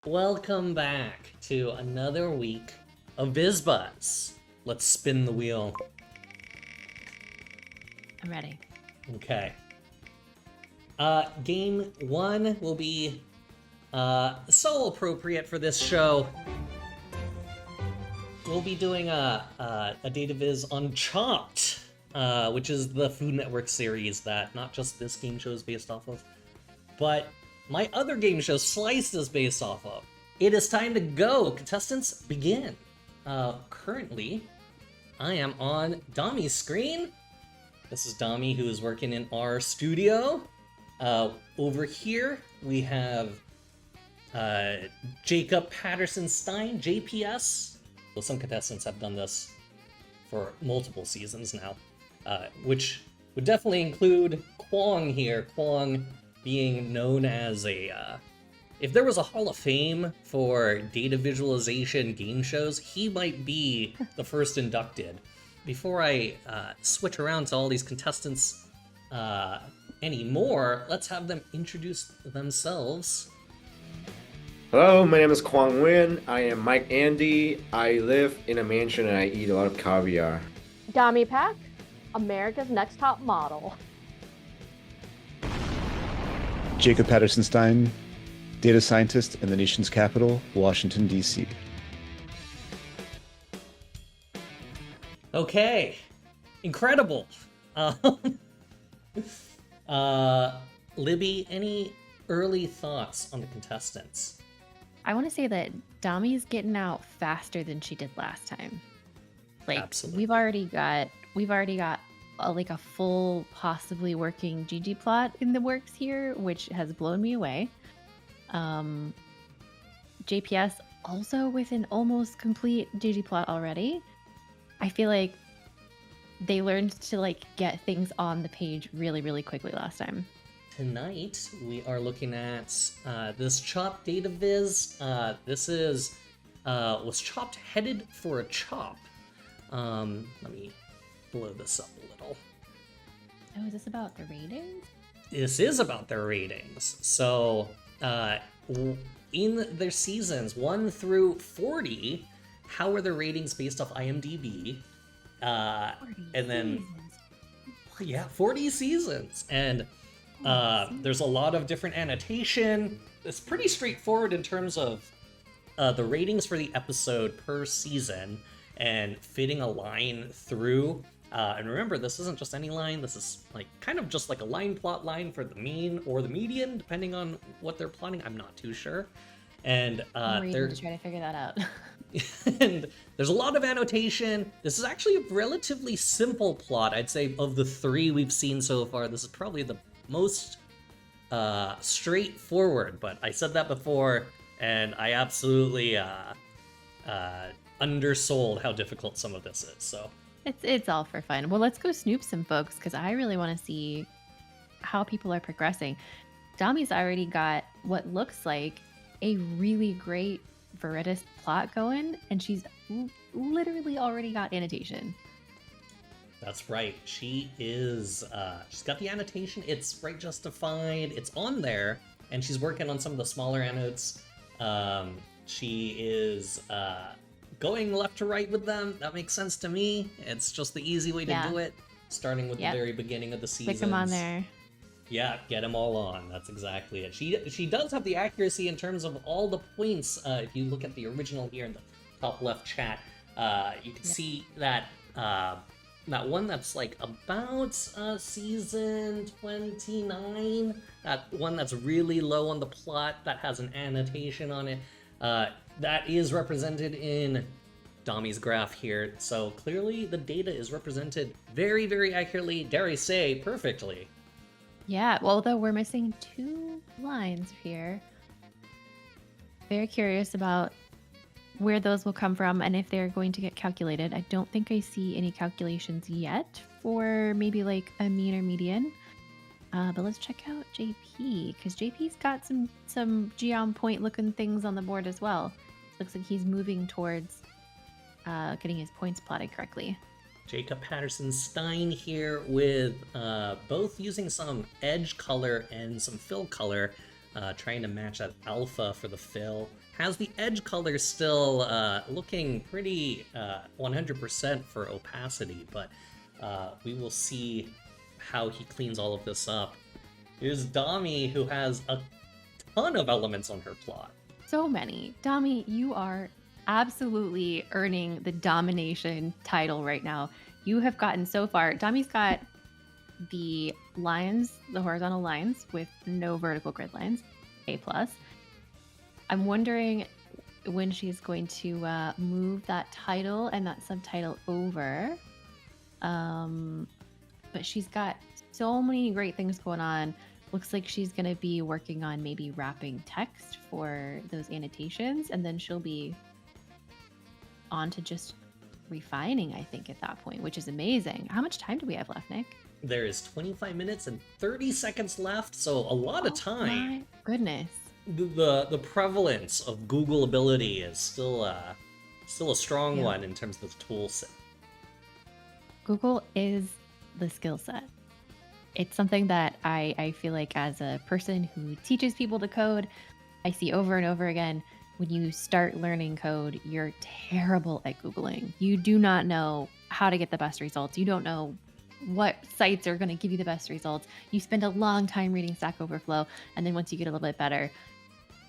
Welcome back to another week of BizBuzz. Let's spin the wheel. I'm ready. Okay. Game 1 will be so appropriate for this show. We'll be doing a data viz on Chopped, which is the Food Network series that not just this game show is based off of, but my other game show Sliced is based off of. It is time to go. Contestants, begin. Currently, I am on Dami's screen. This is Dami, who is working in our studio. Over here, we have Jacob Patterson Stein, JPS. Well, some contestants have done this for multiple seasons now, which would definitely include Kwong here. Kwong being known as a... if there was a Hall of Fame for data visualization game shows, he might be the first inducted. Before I switch around to all these contestants anymore, let's have them introduce themselves. Hello, my name is Kwong Win. I am Mike Andy. I live in a mansion and I eat a lot of caviar. Dami Pack, America's Next Top Model. Jacob Patterson Stein, data scientist in the nation's capital, Washington, D.C. Okay, incredible. Libby, any early thoughts on the contestants? I want to say that Dami's getting out faster than she did last time. Like, Absolutely. we've already got a full, possibly working GG plot in the works here, which has blown me away. JPS also with an almost complete GG plot already. I feel like they learned to get things on the page really, really quickly last time. Tonight, we are looking at this Chopped data viz. This is, was Chopped headed for a chop? Let me blow this up a little. Oh, is this about the ratings? This is about their ratings. So, in their seasons 1 through 40, how are their ratings based off IMDb? 40 And then, seasons. yeah, 40 seasons. And there's a lot of different annotation. It's pretty straightforward in terms of the ratings for the episode per season and fitting a line through. And remember, this isn't just any line. This is kind of just like a line plot line for the mean or the median, depending on what they're plotting. I'm not too sure. And I'm reading to try to figure that out. and there's a lot of annotation. This is actually a relatively simple plot. I'd say of the 3 we've seen so far, this is probably the most straightforward. But I said that before, and I absolutely undersold how difficult some of this is. So It's all for fun. Well, let's go snoop some folks because I really want to see how people are progressing. Dami's already got what looks like a really great Veritas plot going, and she's literally already got annotation. that's right. She is. She's got the annotation. It's right justified. It's on there, and she's working on some of the smaller annotates. She is going left to right with them. That makes sense to me. It's just the easy way to do it. Starting with the very beginning of the season. Stick them on there. Yeah, get them all on. That's exactly it. She does have the accuracy in terms of all the points. If you look at the original here in the top left chat, you can see that that one that's about season 29. That one that's really low on the plot that has an annotation on it. That is represented in Dami's graph here. So clearly the data is represented very, very accurately. Dare I say, perfectly. Yeah, well, though we're missing 2 lines here. Very curious about where those will come from and if they're going to get calculated. I don't think I see any calculations yet for maybe a mean or median. But let's check out JP, because JP's got some geom point looking things on the board as well. Looks like he's moving towards getting his points plotted correctly. Jacob Patterson Stein here with both using some edge color and some fill color. trying to match that alpha for the fill. Has the edge color still looking pretty 100% for opacity, but we will see how he cleans all of this up. Here's Dami, who has a ton of elements on her plot. So many. Dami, you are absolutely earning the domination title right now. You have gotten so far. Dami's got the lines, the horizontal lines with no vertical grid lines, A+. I'm wondering when she's going to move that title and that subtitle over. But she's got so many great things going on. Looks like she's going to be working on maybe wrapping text for those annotations, and then she'll be on to just refining, I think, at that point, which is amazing. How much time do we have left, Nick? There is 25 minutes and 30 seconds left, so a lot of time. My goodness. The prevalence of Google ability is still a strong Yeah. one in terms of the tool set. Google is the skill set. It's something that I feel like, as a person who teaches people to code, I see over and over again. When you start learning code, you're terrible at Googling. You do not know how to get the best results. You don't know what sites are going to give you the best results. You spend a long time reading Stack Overflow, and then once you get a little bit better,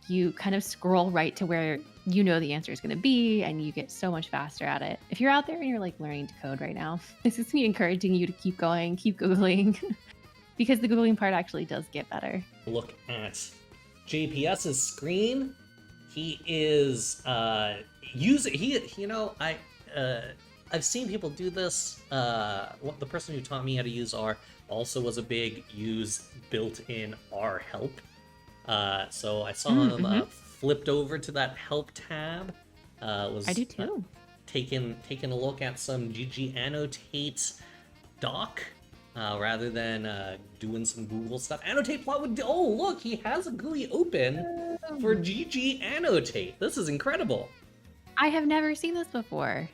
you kind of scroll right to where you know the answer is going to be, and you get so much faster at it. If you're out there and you're like learning to code right now, this is me encouraging you to keep going, keep Googling, because the Googling part actually does get better. Look at JPS's screen. He is using I've seen people do this. The person who taught me how to use R also was a big use built-in R help. So I saw him flipped over to that help tab. I do too. Taking a look at some GG Annotate doc rather than doing some Google stuff. Annotate plot would. Oh, look, he has a GUI open for GG Annotate. This is incredible. I have never seen this before.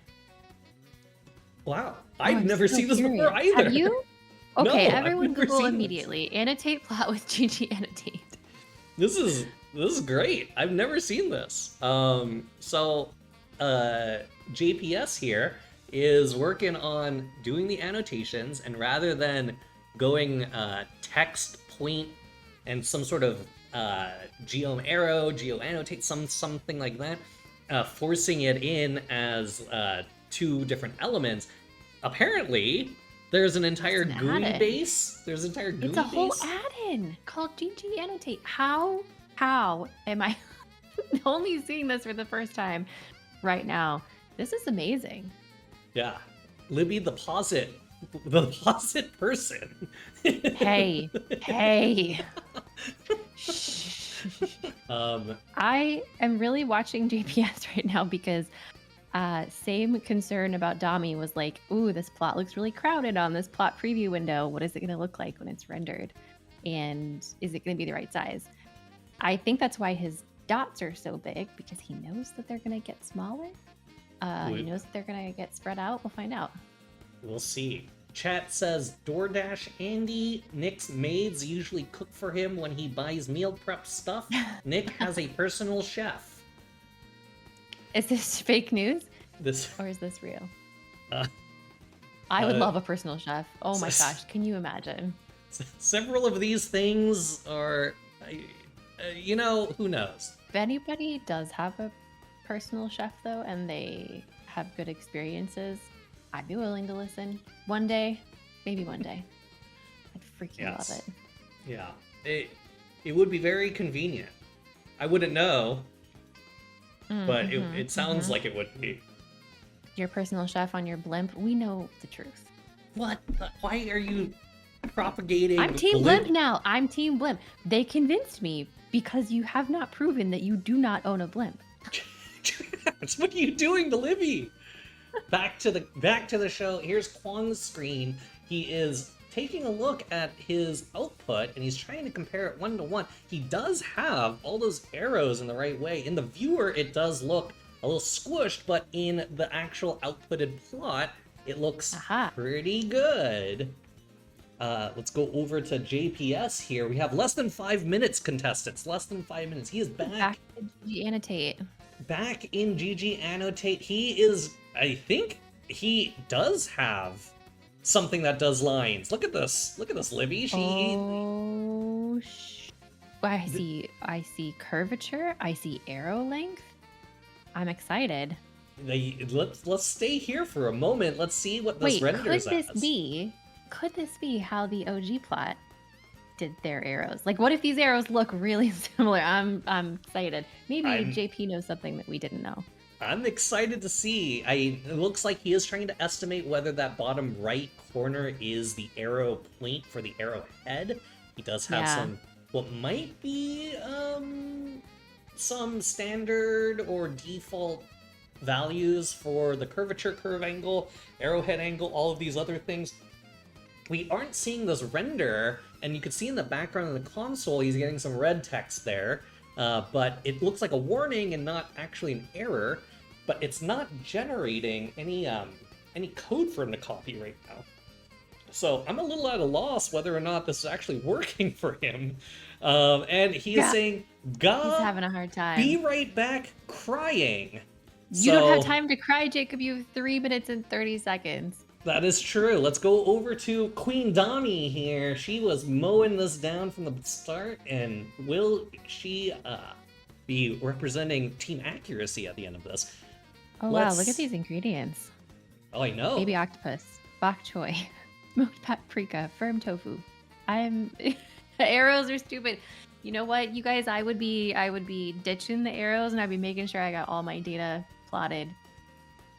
Wow, Oh, I've I'm never so seen this curious. before either. Have you? Okay, No, I've everyone never Google seen this. immediately. Annotate plot with GG Annotate. This is great. I've never seen this. JPS here is working on doing the annotations, and rather than going text, point, and some sort of geom arrow, geo annotate, something like that, forcing it in as two different elements. Apparently, there's an entire It's an GUI add-in. base. There's an entire GUI It's a whole base. add-in called GG Annotate. How am I only seeing this for the first time right now? This is amazing. Yeah. Libby the posit person. Hey, hey. Shh. I am really watching JPS right now because same concern about Dami was like, ooh, this plot looks really crowded on this plot preview window. What is it going to look like when it's rendered? And is it going to be the right size? I think that's why his dots are so big, because he knows that they're going to get smaller. He knows that they're going to get spread out. We'll find out. We'll see. Chat says DoorDash Andy, Nick's maids usually cook for him when he buys meal prep stuff. Nick has a personal chef. Is this fake news This or is this real? Uh, I would uh, love a personal chef. Oh my s- gosh, can you imagine? several of these things are, who knows? If anybody does have a personal chef though, and they have good experiences, I'd be willing to listen. One day, maybe one day. I'd freaking Yes. love it. Yeah, it would be very convenient. I wouldn't know, but it sounds like it would be. Your personal chef on your blimp. We know the truth. What? Why are you propagating? I'm Team Blimp now. I'm Team Blimp. They convinced me because you have not proven that you do not own a blimp. What are you doing to Libby? Back to the show. Here's Kwang's screen. He is taking a look at his output and he's trying to compare it 1-to-1. He does have all those arrows in the right way. In the viewer, it does look a little squished, but in the actual outputted plot, it looks Aha. pretty good. Let's go over to JPS here. We have less than 5 minutes, contestants. Less than 5 minutes. He is Back to GG Annotate. back in GG Annotate. He is, I think he does have something that does lines. Look at this. Look at this, Libby. Oh, I see curvature. I see arrow length. I'm excited. Let's stay here for a moment. Let's see what this renders could this as. could this be how the OG plot did their arrows? Like, what if these arrows look really similar? I'm excited. Maybe JP knows something that we didn't know. I'm excited to see. It looks like he is trying to estimate whether that bottom right corner is the arrow point for the arrowhead. He does have some, what might be some standard or default values for the curvature, curve angle, arrowhead angle, all of these other things. We aren't seeing this render, and you can see in the background of the console he's getting some red text there. But it looks like a warning and not actually an error, but it's not generating any code for him to copy right now. So I'm a little at a loss whether or not this is actually working for him. And he is saying, he's having a hard time. Be right back crying. You don't have time to cry, Jacob. You have 3 minutes and 30 seconds. That is true. Let's go over to Queen Dami here. She was mowing this down from the start, and will she be representing Team Accuracy at the end of this? Oh, wow. Look at these ingredients. Oh, I know. Baby octopus, bok choy, smoked paprika, firm tofu. Arrows are stupid. You know what, you guys? I would be ditching the arrows, and I'd be making sure I got all my data plotted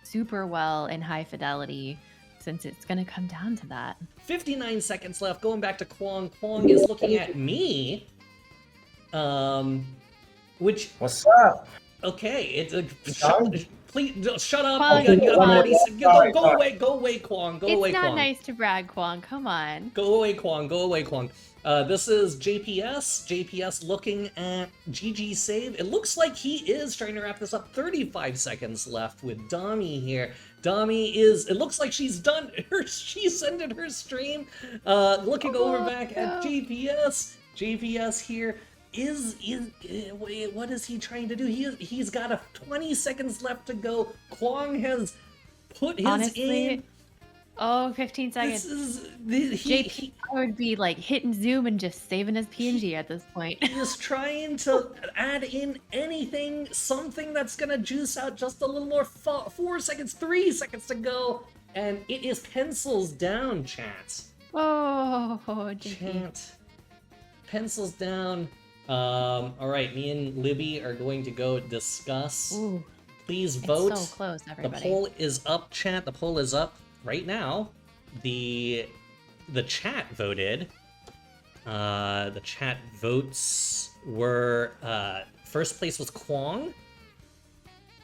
super well in high fidelity, since it's going to come down to that. 59 seconds left. Going back to Kwong. Kwong is looking at me. Which... What's up? Okay, it's a... Please, shut up. Kwong, Go away, Kwong. Go away, Kwong. It's not nice to brag, Kwong. Come on. Go away, Kwong. Go away, Kwong. This is JPS. JPS looking at GG save. It looks like he is trying to wrap this up. 35 seconds left with Dami here. Dami is, it looks like she's done her, she's ended her stream. Looking over back at JPS. JPS here what is he trying to do? He's got 20 seconds left to go. Kwong has put his in. Oh, 15 seconds. JP would be like hitting zoom and just saving his PNG at this point. He's trying to add in something that's gonna juice out just a little more. 4 seconds, 3 seconds to go, and it is pencils down, chat. Oh, JP. Chat. Pencils down. All right, me and Libby are going to go discuss. Ooh, please vote. It's so close, everybody. The poll is up, chat. The poll is up right now. The chat voted. The chat votes were first place was Kwong,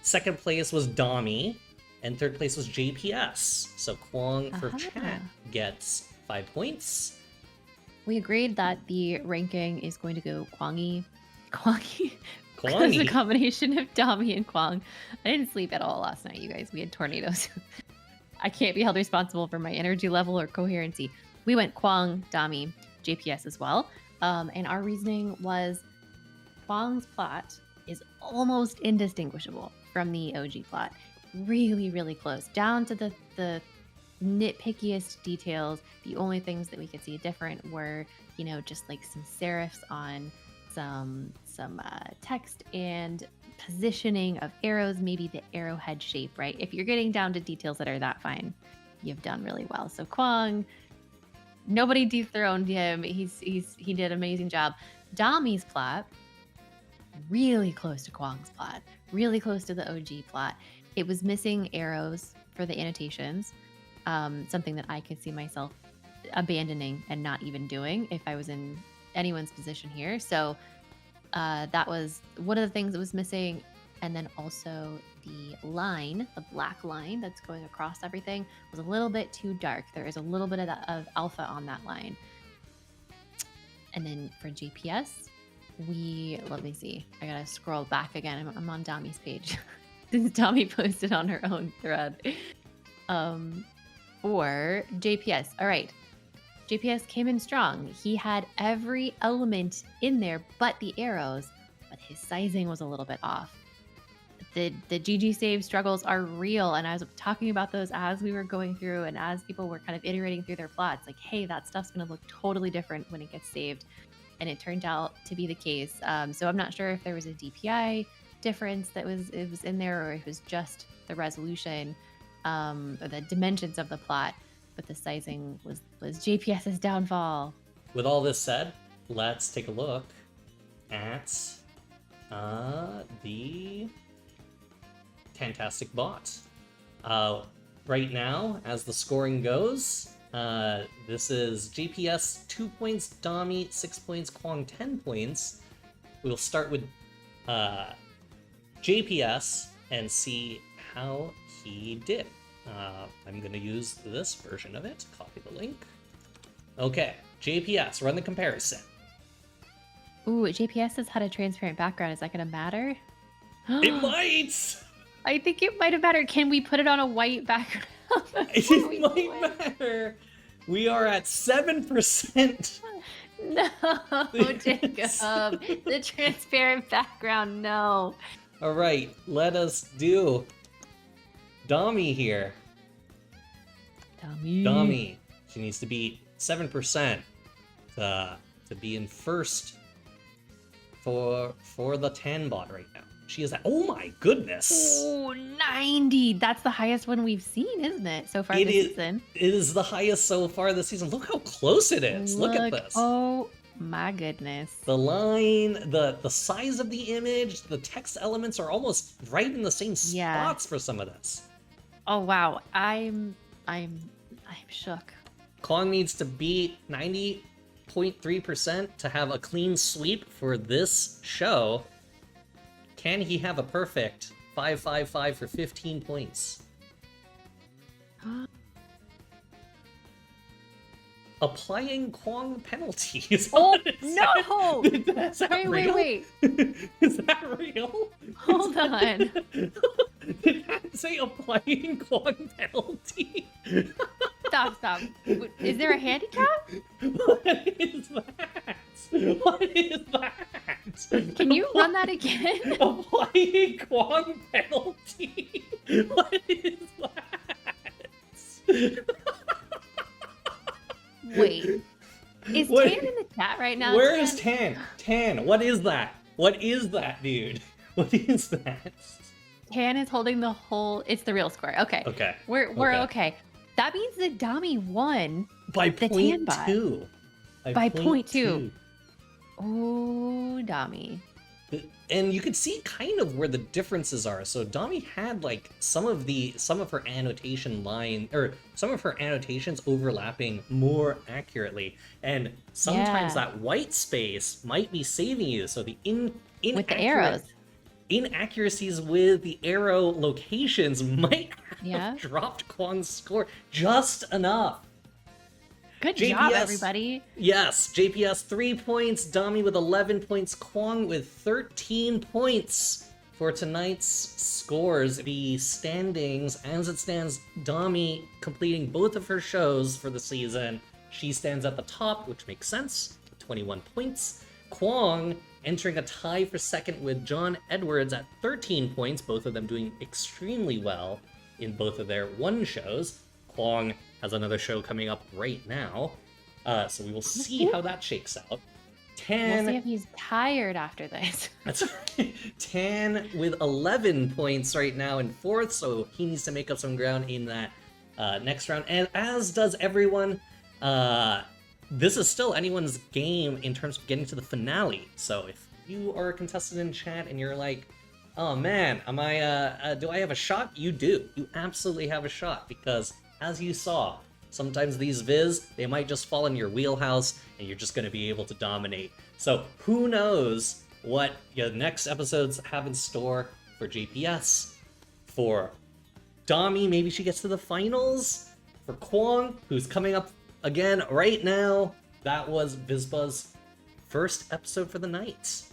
second place was Dami, and third place was JPS. So Kwong for chat gets 5 points. We agreed that the ranking is going to go Kwangy. It's a combination of Dami and Kwong. I didn't sleep at all last night, you guys. We had tornadoes. I can't be held responsible for my energy level or coherency. We went Kwong, Dami, JPS as well. And our reasoning was Kwong's plot is almost indistinguishable from the OG plot. Really, really close. Down to the nitpickiest details. The only things that we could see different were, just like some serifs on some text and positioning of arrows, maybe the arrowhead shape, right? If you're getting down to details that are that fine, you've done really well. So Kwong, nobody dethroned him. He did an amazing job. Dami's plot, really close to Kwong's plot, really close to the OG plot. It was missing arrows for the annotations. Something that I could see myself abandoning and not even doing if I was in anyone's position here. So that was one of the things that was missing. And then also the line, the black line that's going across everything was a little bit too dark. There is a little bit of alpha on that line. And then for GPS, let me see. I gotta scroll back again. I'm on Dami's page. Since Dami posted on her own thread. For JPS. All right. JPS came in strong. He had every element in there but the arrows, but his sizing was a little bit off. The GG save struggles are real, and I was talking about those as we were going through and as people were kind of iterating through their plots, like, hey, that stuff's going to look totally different when it gets saved, and it turned out to be the case. So I'm not sure if there was a DPI difference that was in there, or if it was just the resolution or the dimensions of the plot, but the sizing was JPS's downfall. With all this said, let's take a look at the Fantastic Bot. Right now, as the scoring goes, this is JPS 2 points, Dami 6 points, Kwong 10 points. We'll start with JPS and see how he did. I'm going to use this version of it. Copy the link. Okay, JPS, run the comparison. Ooh, JPS has had a transparent background. Is that going to matter? It might! I think it might have mattered. Can we put it on a white background? It might matter. We are at 7%. No, Jacob. The transparent background, no. All right, let us do Dami here. Dami. She needs to beat 7% to be in first for the Tan bot right now. She is at, oh my goodness. Oh, 90. That's the highest one we've seen, isn't it, so far this season? It is the highest so far this season. Look how close it is. Look at this. Oh my goodness. The line, the size of the image, the text elements are almost right in the same spots for some of this. Oh wow. I'm shook. Kwong needs to beat 90.3% to have a clean sweep for this show. Can he have a perfect 5-5-5 for 15 points? Applying Kwong penalties. Oh no! Is that real? Wait. Is that real? Hold on. Did that say applying Kwong penalty? Stop. Is there a handicap? What is that? What is that? Can you run that again? Applying Kwong penalty? What is that? Wait. Is What? Tan in the chat right now? Where is Tan? Tan, what is that? What is that, dude? What is that? Tan is holding the whole. It's the real score. Okay. Okay. We're okay. That means that Dami won By the point Tan bot. 2. By point two. Oh, Dami. And you can see kind of where the differences are. So Dami had like some of her annotation line, or some of her annotations overlapping more accurately, and sometimes that white space might be saving you. So the With the arrows. inaccuracies with the arrow locations might have dropped Kwong's score just enough. Good job, everybody. Yes, JPS 3 points, Dami with 11 points, Kwong with 13 points for tonight's scores. The standings, as it stands, Dami completing both of her shows for the season. She stands at the top, which makes sense, 21 points. Kwong entering a tie for second with John Edwards at 13 points, both of them doing extremely well in both of their one shows. Kwong has another show coming up right now, so we will see how that shakes out. Tan, We'll see if he's tired after this. that's right. Tan with 11 points right now in fourth, so he needs to make up some ground in that next round, and as does everyone. This is still anyone's game in terms of getting to the finale, so if you are a contestant in chat and you're like, oh man, am I, do I have a shot? You do. You absolutely have a shot, because as you saw, sometimes these viz, they might just fall in your wheelhouse and you're just going to be able to dominate. So who knows what your next episodes have in store for JPS, for Dami, maybe she gets to the finals, for Kwong, who's coming up again right now. That was Vizba's first episode for the night.